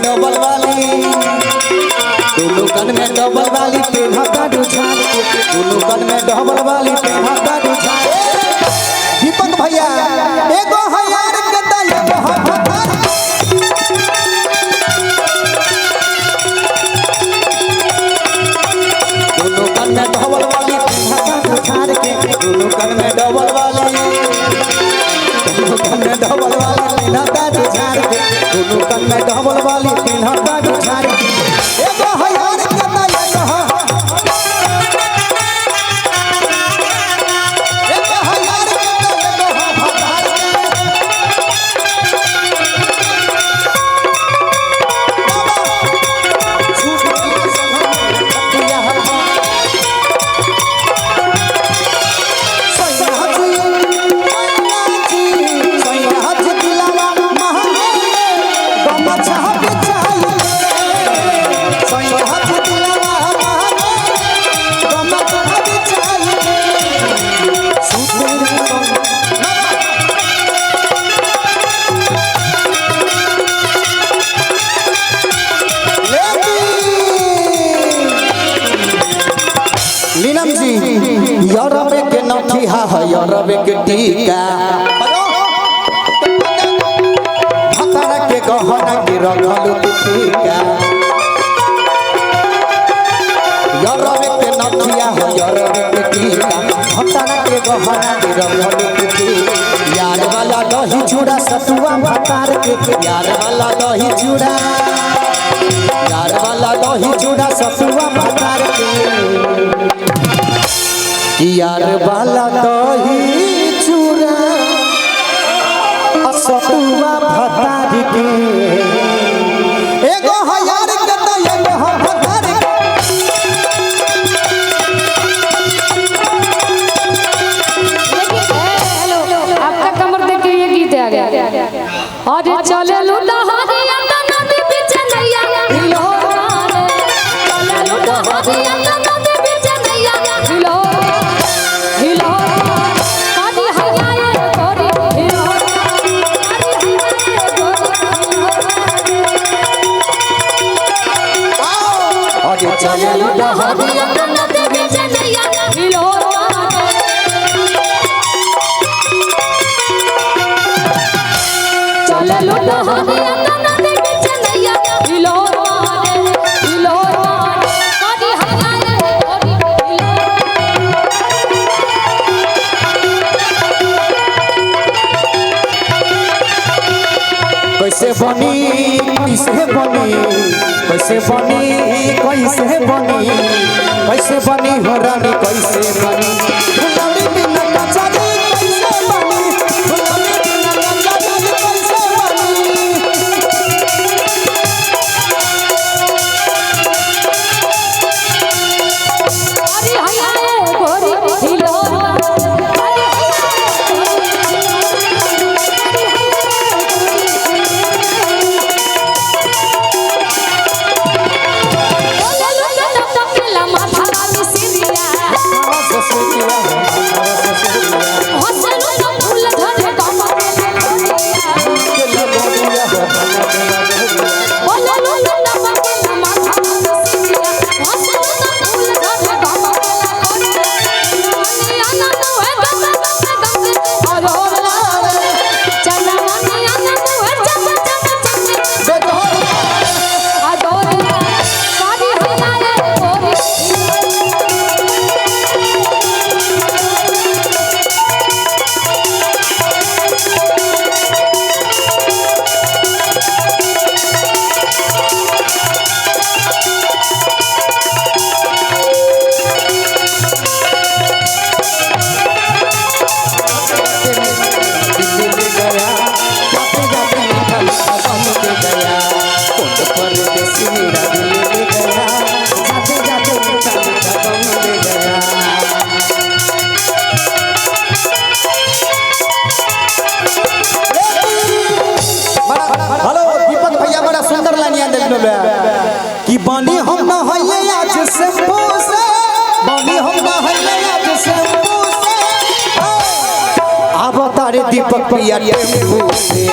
double वाली दोनों कान में डबल वाली पेढ़ा रुझान दोनों कान में डबल वाली पेढ़ा रुझान दीपक भैया एगो हयार के दया दोनों कान में डबल वाली पेढ़ा रुझान के दोनों कान में डबल वाली दोनों कान में डबल वाली पेढ़ा रुझान के दोनों कान में डबल वाली पेढ़ा रुझान के एगो हयार के दया यारबे के नथिया है यारबे के टीका भतरा के गहना के रखल टीका यारबे के नथिया है यारबे के टीका भतरा के गहना के रखल टीका यार वाला दही चूड़ा सतुआ भतार के यार वाला दही चूड़ा यार वाला दही चूड़ा सतुआ भतार के यार वाला दही चूड़ा सतुआ भतार के एगो हयार के तो एगो भतार के हेलो आपका कमर देख के ये गीत आ गया अरे चले लूटा हरिया नदी बीच नैया हिलो चले लूटा हरिया नदी बीच नैया हिलो चले लूटा हरिया नदी बीच नैया हिलो चले लूटा हरिया नदी बीच नैया हिलो हिलो कदी हयारे कैसे बनी कैसे बनी कैसे बनी कैसे बनी कैसे बनी हो रानी कैसे बनी फुलौरी बिना कचरी कैसे बनी फुलौरी बिना कचरी कैसे बनी अरे हयारे गोरी हिलो कि बनी हम न हइले आज से पूसे बनी हम न हइले आज से पूसे अब तारे दीपक पिया टेम्पू से